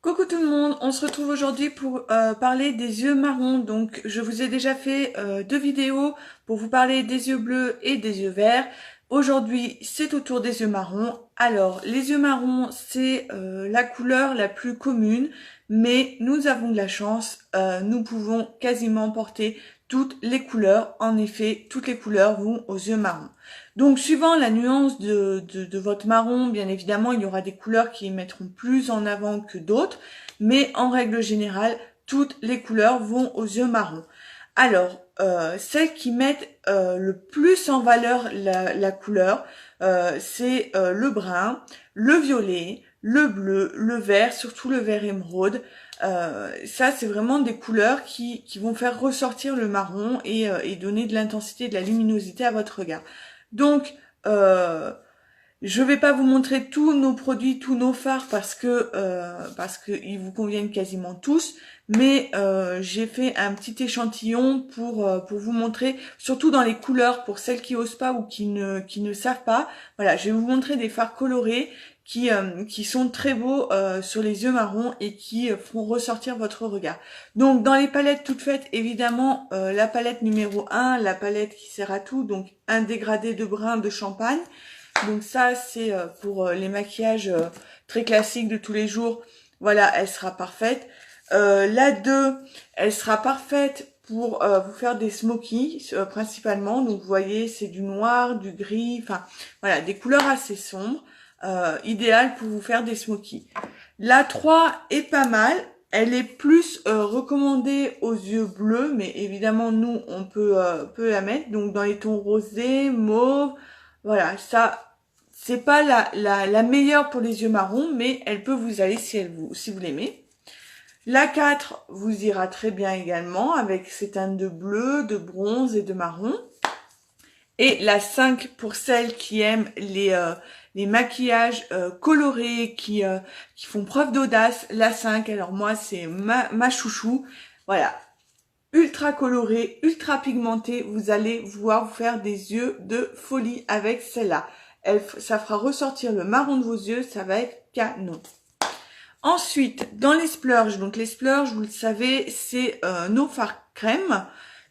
Coucou tout le monde, on se retrouve aujourd'hui pour parler des yeux marrons. Donc je vous ai déjà fait deux vidéos pour vous parler des yeux bleus et des yeux verts. Aujourd'hui c'est au tour des yeux marrons. Alors les yeux marrons c'est la couleur la plus commune, mais nous avons de la chance, nous pouvons quasiment porter toutes les couleurs. En effet, toutes les couleurs vont aux yeux marrons. Donc, suivant la nuance de votre marron, bien évidemment, il y aura des couleurs qui mettront plus en avant que d'autres, mais en règle générale, toutes les couleurs vont aux yeux marrons. Alors, celles qui mettent le plus en valeur la couleur, c'est le brun, le violet, le bleu, le vert, surtout le vert émeraude. Ça, c'est vraiment des couleurs qui vont faire ressortir le marron et donner de l'intensité et de la luminosité à votre regard. Donc, je vais pas vous montrer tous nos produits, tous nos fards parce que ils vous conviennent quasiment tous, mais j'ai fait un petit échantillon pour vous montrer, surtout dans les couleurs pour celles qui osent pas ou qui ne savent pas. Voilà, je vais vous montrer des fards colorés qui sont très beaux sur les yeux marrons et qui feront ressortir votre regard. Donc dans les palettes toutes faites, évidemment, la palette numéro 1, la palette qui sert à tout, donc un dégradé de brun de champagne. Donc ça, c'est pour les maquillages très classiques de tous les jours. Voilà, elle sera parfaite. La 2, elle sera parfaite pour vous faire des smokies principalement. Donc vous voyez, c'est du noir, du gris, enfin voilà, des couleurs assez sombres. Idéal pour vous faire des smokies. La 3 est pas mal. Elle est plus recommandée aux yeux bleus, mais évidemment, nous, on peut la mettre. Donc, dans les tons rosés, mauve, voilà, ça, c'est pas la meilleure pour les yeux marrons, mais elle peut vous aller si vous l'aimez. La 4 vous ira très bien également, avec ses teintes de bleu, de bronze et de marron. Et la 5 pour celles qui aiment les maquillages colorés, qui font preuve d'audace. La 5, alors moi, c'est ma chouchou. Voilà, ultra coloré, ultra pigmenté. Vous allez pouvoir vous faire des yeux de folie avec celle-là. Ça fera ressortir le marron de vos yeux, ça va être canon. Ensuite, dans les splurges, donc les splurges, vous le savez, c'est nos fards crème.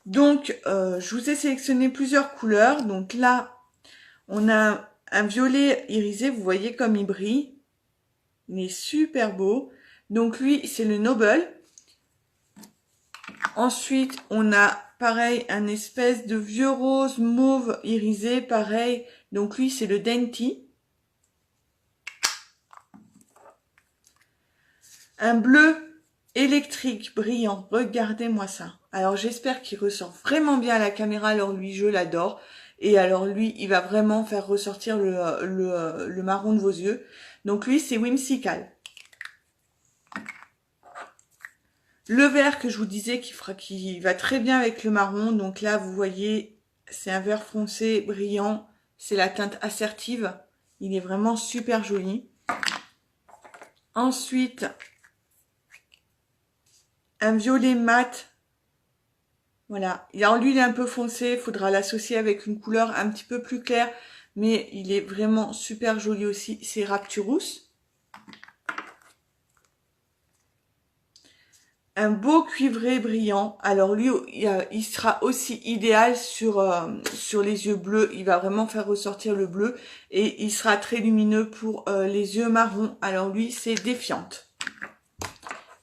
Donc, je vous ai sélectionné plusieurs couleurs. Donc là, on a un violet irisé, vous voyez comme il brille. Il est super beau. Donc lui, c'est le Noble. Ensuite, on a pareil un espèce de vieux rose mauve irisé, pareil. Donc lui, c'est le Dainty. Un bleu électrique brillant, regardez-moi ça. Alors j'espère qu'il ressort vraiment bien à la caméra, alors lui je l'adore. Et alors lui, il va vraiment faire ressortir le marron de vos yeux. Donc lui, c'est Whimsical. Le vert que je vous disais qui va très bien avec le marron. Donc là, vous voyez, c'est un vert foncé brillant. C'est la teinte assertive. Il est vraiment super joli. Ensuite, un violet mat. Voilà. Alors lui, il est un peu foncé. Il faudra l'associer avec une couleur un petit peu plus claire. Mais il est vraiment super joli aussi. C'est Rapturous. Un beau cuivré brillant. Alors lui, il sera aussi idéal sur les yeux bleus. Il va vraiment faire ressortir le bleu. Et il sera très lumineux pour les yeux marrons. Alors lui, c'est Défiante.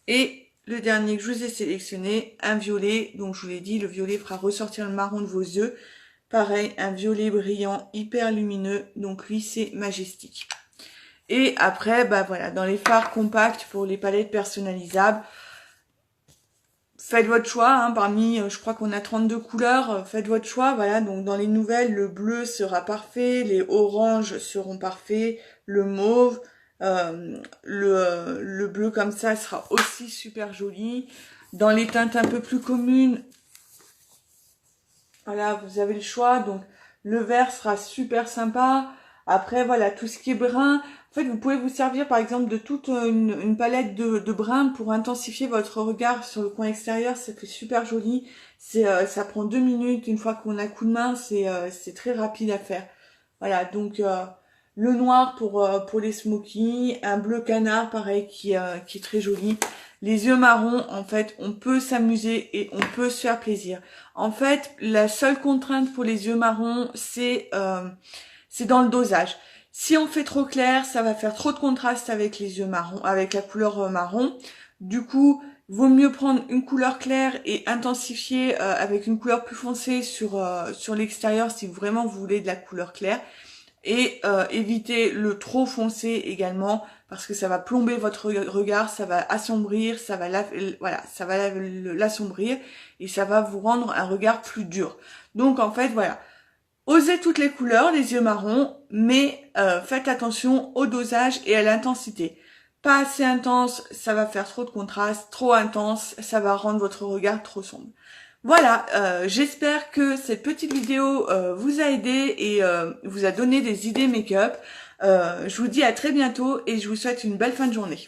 Et le dernier que je vous ai sélectionné, un violet. Donc je vous l'ai dit, le violet fera ressortir le marron de vos yeux. Pareil, un violet brillant, hyper lumineux. Donc lui, c'est Majestic. Et après, bah voilà, dans les fards compacts pour les palettes personnalisables, faites votre choix, hein, parmi, je crois qu'on a 32 couleurs, faites votre choix, voilà, donc dans les nouvelles, le bleu sera parfait, les oranges seront parfaits, le mauve, le bleu comme ça sera aussi super joli. Dans les teintes un peu plus communes, voilà, vous avez le choix, donc le vert sera super sympa. Après, voilà, tout ce qui est brun, en fait, vous pouvez vous servir par exemple de toute une palette de brun pour intensifier votre regard sur le coin extérieur. Ça fait super joli. Ça prend 2 minutes. Une fois qu'on a coup de main, c'est très rapide à faire. Voilà, donc le noir pour les smokies, un bleu canard pareil qui est très joli. Les yeux marrons, en fait, on peut s'amuser et on peut se faire plaisir. En fait, la seule contrainte pour les yeux marrons, c'est dans le dosage. Si on fait trop clair, ça va faire trop de contraste avec les yeux marrons, avec la couleur marron. Du coup, vaut mieux prendre une couleur claire et intensifier avec une couleur plus foncée sur l'extérieur si vraiment vous voulez de la couleur claire. Et éviter le trop foncé également parce que ça va plomber votre regard, ça va assombrir, ça va l'assombrir et ça va vous rendre un regard plus dur. Donc en fait voilà, osez toutes les couleurs, les yeux marrons, mais faites attention au dosage et à l'intensité. Pas assez intense, ça va faire trop de contraste, trop intense, ça va rendre votre regard trop sombre. Voilà, j'espère que cette petite vidéo vous a aidé et vous a donné des idées make-up. Je vous dis à très bientôt et je vous souhaite une belle fin de journée.